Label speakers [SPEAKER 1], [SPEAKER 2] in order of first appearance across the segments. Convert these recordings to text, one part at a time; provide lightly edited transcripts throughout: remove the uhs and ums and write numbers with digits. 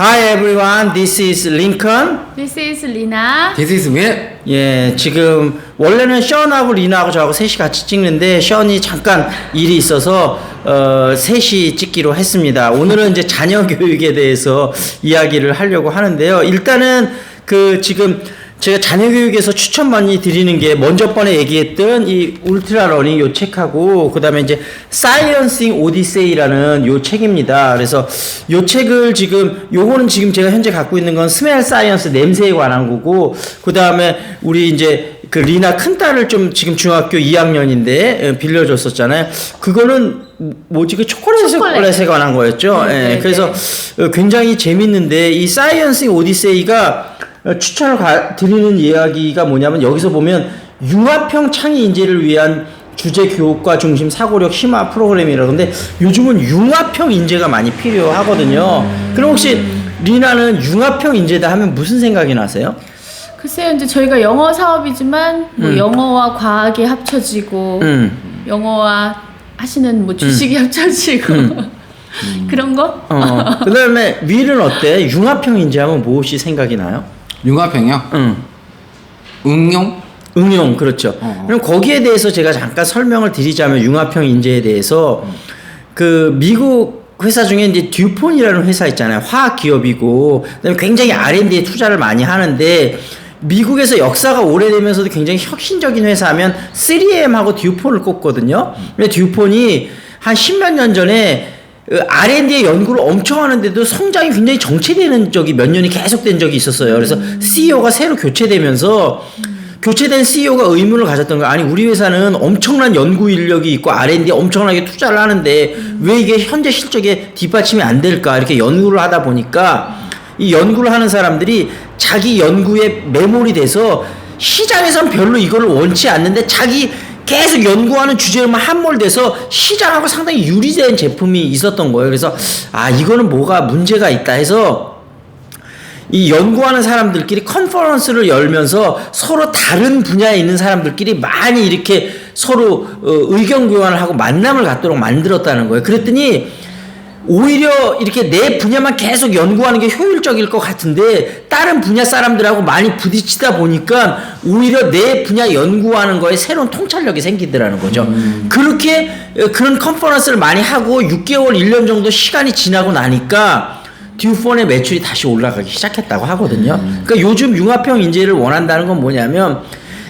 [SPEAKER 1] Hi everyone, this is Lincoln.
[SPEAKER 2] This is Lina.
[SPEAKER 3] This is Will.
[SPEAKER 1] 예, 지금 원래는 션하고 리나하고 저하고 셋이 같이 찍는데 션이 잠깐 일이 있어서 셋이 찍기로 했습니다. 오늘은 이제 자녀 교육에 대해서 이야기를 하려고 하는데요. 일단은 지금 제가 자녀 교육에서 추천 많이 드리는 게 먼저 번에 얘기했던 이 울트라 러닝 요 책하고 그다음에 이제 사이언싱 오디세이라는 요 책입니다. 그래서 요 책을 요거는 지금 제가 현재 갖고 있는 건 스멜 사이언스 냄새에 관한 거고 그다음에 우리 이제 그 리나 큰딸을 좀 지금 중학교 2학년인데 빌려줬었잖아요. 그거는 뭐지 그 초콜릿에 관한 거였죠.
[SPEAKER 2] 네,
[SPEAKER 1] 예. 그래서 굉장히 재밌는데 이 사이언싱 오디세이가 추천을 드리는 이야기가 뭐냐면 여기서 보면 융합형 창의 인재를 위한 주제 교육과 중심 사고력 심화 프로그램이라고 근데 요즘은 융합형 인재가 많이 필요하거든요. 그럼 혹시 리나는 융합형 인재다 하면 무슨 생각이 나세요?
[SPEAKER 2] 글쎄요, 이제 저희가 영어 사업이지만 뭐 영어와 과학이 합쳐지고 영어와 하시는 뭐 주식이 합쳐지고 그런 거?
[SPEAKER 1] 그다음에 윌은 어때? 융합형 인재 하면 무엇이 생각이 나요?
[SPEAKER 3] 융합형이요? 응용?
[SPEAKER 1] 그렇죠. 그럼 거기에 대해서 제가 잠깐 설명을 드리자면 융합형 인재에 대해서 그 미국 회사 중에 이제 듀폰이라는 회사 있잖아요. 화학 기업이고 그다음에 굉장히 R&D에 투자를 많이 하는데 미국에서 역사가 오래되면서도 굉장히 혁신적인 회사면 3M하고 듀폰을 꼽거든요. 근데 듀폰이 한 10몇 년 전에 R&D의 연구를 엄청 하는데도 성장이 굉장히 정체되는 적이 몇 년이 계속된 적이 있었어요. 그래서 CEO가 새로 교체되면서 교체된 CEO가 의문을 가졌던 거예요. 아니 우리 회사는 엄청난 연구 인력이 있고 R&D에 엄청나게 투자를 하는데 왜 이게 현재 실적에 뒷받침이 안 될까 이렇게 연구를 하다 보니까 이 연구를 하는 사람들이 자기 연구에 매몰이 돼서 시장에선 별로 이거를 원치 않는데 자기 계속 연구하는 주제로만 함몰돼서 시장하고 상당히 유리된 제품이 있었던 거예요. 그래서 이거는 뭐가 문제가 있다 해서 이 연구하는 사람들끼리 컨퍼런스를 열면서 서로 다른 분야에 있는 사람들끼리 많이 이렇게 서로 의견 교환을 하고 만남을 갖도록 만들었다는 거예요. 그랬더니 오히려 이렇게 내 분야만 계속 연구하는 게 효율적일 것 같은데 다른 분야 사람들하고 많이 부딪히다 보니까 오히려 내 분야 연구하는 거에 새로운 통찰력이 생기더라는 거죠. 그렇게 그런 컨퍼런스를 많이 하고 6개월, 1년 정도 시간이 지나고 나니까 듀폰의 매출이 다시 올라가기 시작했다고 하거든요. 그러니까 요즘 융합형 인재를 원한다는 건 뭐냐면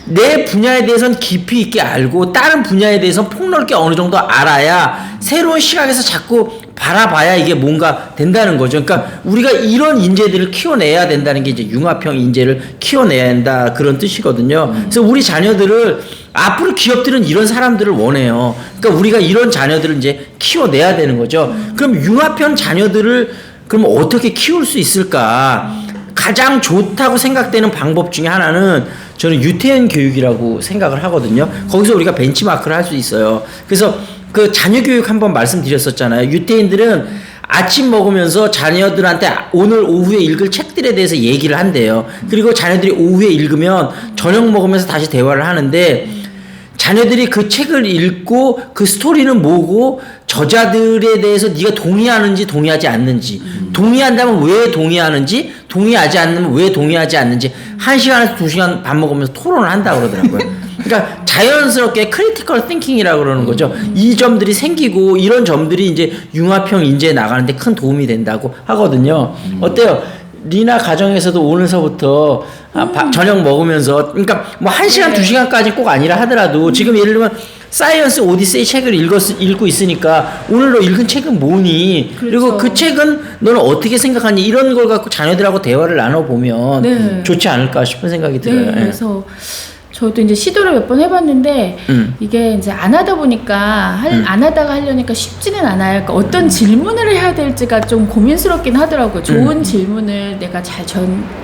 [SPEAKER 1] 내 분야에 대해서는 깊이 있게 알고 다른 분야에 대해서 폭넓게 어느 정도 알아야 새로운 시각에서 자꾸 바라봐야 이게 뭔가 된다는 거죠. 그러니까 우리가 이런 인재들을 키워내야 된다는 게 이제 융합형 인재를 키워내야 한다 그런 뜻이거든요. 그래서 우리 자녀들을 앞으로 기업들은 이런 사람들을 원해요. 그러니까 우리가 이런 자녀들을 이제 키워내야 되는 거죠. 그럼 융합형 자녀들을 그럼 어떻게 키울 수 있을까? 가장 좋다고 생각되는 방법 중에 하나는 저는 유태인 교육이라고 생각을 하거든요. 거기서 우리가 벤치마크를 할 수 있어요. 그래서 그 자녀 교육 한번 말씀드렸었잖아요. 유태인들은 아침 먹으면서 자녀들한테 오늘 오후에 읽을 책들에 대해서 얘기를 한대요. 그리고 자녀들이 오후에 읽으면 저녁 먹으면서 다시 대화를 하는데 자녀들이 그 책을 읽고 그 스토리는 뭐고 저자들에 대해서 네가 동의하는지 동의하지 않는지 동의한다면 왜 동의하는지 동의하지 않으면 왜 동의하지 않는지 1시간에서 2시간 밥 먹으면서 토론을 한다고 그러더라고요. 그러니까 자연스럽게 크리티컬 띵킹이라고 그러는 거죠. 이 점들이 생기고 이런 점들이 이제 융합형 인재에 나가는데 큰 도움이 된다고 하거든요. 어때요? 리나 가정에서도 오늘서부터 저녁 먹으면서 그러니까 뭐 1시간 2시간까지 꼭 아니라 하더라도 지금 예를 들면 사이언스 오디세이 책을 읽고 있으니까 오늘 너 읽은 책은 뭐니?
[SPEAKER 2] 그렇죠.
[SPEAKER 1] 그리고 그 책은 너는 어떻게 생각하니? 이런 걸 갖고 자녀들하고 대화를 나눠보면 좋지 않을까 싶은 생각이 들어요.
[SPEAKER 2] 네, 그래서 저도 이제 시도를 몇 번 해봤는데 이게 이제 안 하다 보니까 안 하다가 하려니까 쉽지는 않아요. 그러니까 어떤 질문을 해야 될지가 좀 고민스럽긴 하더라고요. 좋은 질문을 내가 잘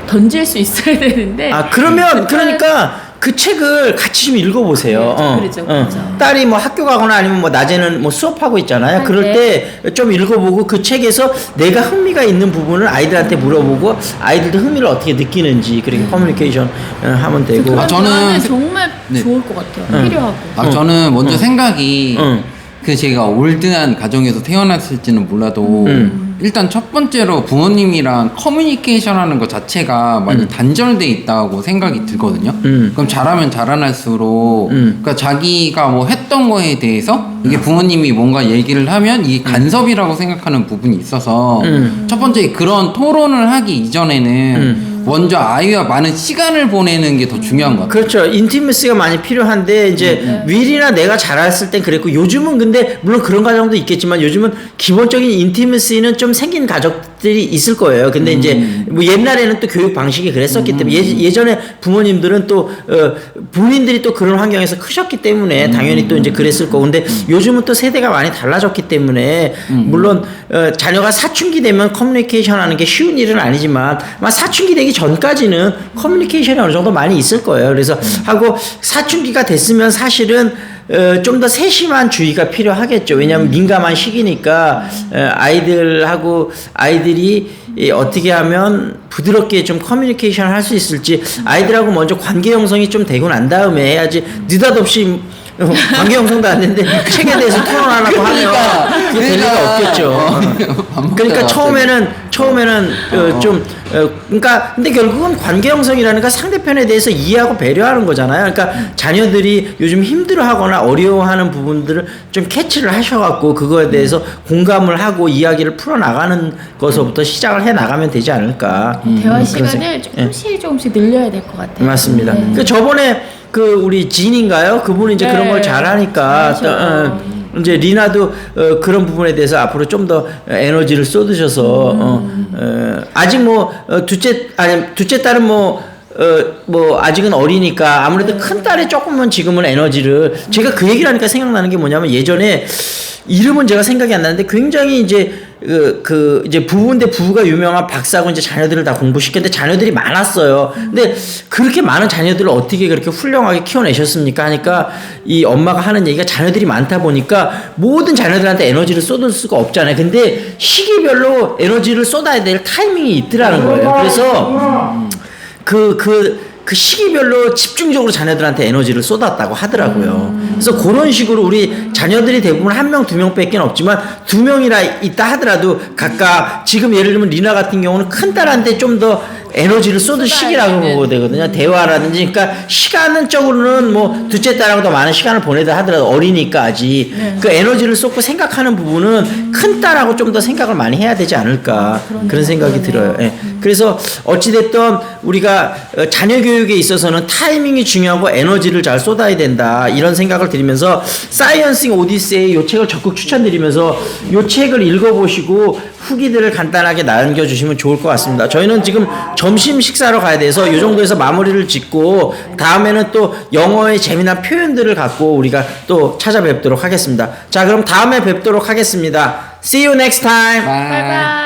[SPEAKER 2] 던질 수 있어야 되는데.
[SPEAKER 1] 그러면 그러니까 그 책을 같이 좀 읽어보세요.
[SPEAKER 2] 그렇죠.
[SPEAKER 1] 딸이 뭐 학교 가거나 아니면 뭐 낮에는 뭐 수업하고 있잖아요. 그럴 때 좀 읽어보고 그 책에서 내가 흥미가 있는 부분을 아이들한테 물어보고 아이들도 흥미를 어떻게 느끼는지 그렇게 커뮤니케이션 하면 되고.
[SPEAKER 2] 저는 정말 좋을 것 같아요. 필요하고.
[SPEAKER 3] 저는 먼저 생각이 제가 올드한 가정에서 태어났을지는 몰라도 일단 첫 번째로 부모님이랑 커뮤니케이션하는 것 자체가 많이 단절돼 있다고 생각이 들거든요. 그럼 잘하면 잘할수록 그러니까 자기가 뭐 했던 거에 대해서 이게 부모님이 뭔가 얘기를 하면 이게 간섭이라고 생각하는 부분이 있어서 첫 번째 그런 토론을 하기 이전에는 먼저 아이와 많은 시간을 보내는 게 더 중요한 것 같아요.
[SPEAKER 1] 그렇죠. 인티머시가 많이 필요한데 이제 윌이나 내가 자랐을 땐 그랬고 요즘은 근데 물론 그런 가정도 있겠지만 요즘은 기본적인 인티머시는 좀 생긴 가족들이 있을 거예요. 근데 이제 뭐 옛날에는 또 교육 방식이 그랬었기 때문에 예전에 부모님들은 또 본인들이 또 그런 환경에서 크셨기 때문에 당연히 또 이제 그랬을 거고 근데 요즘은 또 세대가 많이 달라졌기 때문에 물론 자녀가 사춘기 되면 커뮤니케이션 하는 게 쉬운 일은 아니지만 아마 사춘기 되기 전까지는 커뮤니케이션이 어느 정도 많이 있을 거예요. 그래서 하고 사춘기가 됐으면 사실은 좀 더 세심한 주의가 필요하겠죠. 왜냐하면 민감한 시기니까 아이들이 어떻게 하면 부드럽게 좀 커뮤니케이션을 할 수 있을지 아이들하고 먼저 관계 형성이 좀 되고 난 다음에 해야지 느닷없이 관계 형성도 안 됐는데 책에 대해서 토론하라고 하면 그게 될 리가 없겠죠. 그러니까 처음에는 그러니까 근데 결국은 관계 형성이라는 건 상대편에 대해서 이해하고 배려하는 거잖아요. 그러니까 자녀들이 요즘 힘들어하거나 어려워하는 부분들을 좀 캐치를 하셔갖고 그거에 대해서 공감을 하고 이야기를 풀어나가는 것부터 시작을 해 나가면 되지 않을까.
[SPEAKER 2] 대화 시간을 조금씩 늘려야 될 것 같아요.
[SPEAKER 1] 맞습니다.
[SPEAKER 2] 네.
[SPEAKER 1] 그 저번에 그 우리 진인가요? 그분이 이제 그런 걸 잘하니까 이제 리나도 그런 부분에 대해서 앞으로 좀 더 에너지를 쏟으셔서 아직 뭐 둘째 딸은 뭐 아직은 어리니까 아무래도 큰 딸이 조금은 지금은 에너지를 제가 그 얘기를 하니까 생각나는 게 뭐냐면 예전에 이름은 제가 생각이 안 나는데 굉장히 이제 이제 부부인데 부부가 유명한 박사고 이제 자녀들을 다 공부시켰는데 자녀들이 많았어요. 근데 그렇게 많은 자녀들을 어떻게 그렇게 훌륭하게 키워내셨습니까? 하니까 이 엄마가 하는 얘기가 자녀들이 많다 보니까 모든 자녀들한테 에너지를 쏟을 수가 없잖아요. 근데 시기별로 에너지를 쏟아야 될 타이밍이 있더라는 거예요. 그래서 그 시기별로 집중적으로 자녀들한테 에너지를 쏟았다고 하더라고요. 그래서 그런 식으로 우리 자녀들이 대부분 1명, 2명 밖에 없지만 2명이나 있다 하더라도 각각 지금 예를 들면 리나 같은 경우는 큰 딸한테 좀 더 에너지를 쏟을 시기라고 보고 되거든요. 대화라든지. 그러니까 시간적으로는 뭐 둘째 딸하고 더 많은 시간을 보내다 하더라도 어리니까 아직 그 에너지를 쏟고 생각하는 부분은 큰 딸하고 좀 더 생각을 많이 해야 되지 않을까 그런 생각이 들어요. 예. 그래서 어찌됐든 우리가 자녀 교육에 있어서는 타이밍이 중요하고 에너지를 잘 쏟아야 된다 이런 생각을 드리면서 사이언싱 오디세이 이 책을 적극 추천드리면서 이 책을 읽어보시고 후기들을 간단하게 남겨주시면 좋을 것 같습니다. 저희는 지금 점심 식사로 가야 돼서 이 정도에서 마무리를 짓고 다음에는 또 영어의 재미난 표현들을 갖고 우리가 또 찾아뵙도록 하겠습니다. 자, 그럼 다음에 뵙도록 하겠습니다. See you next time.
[SPEAKER 2] 바이바이.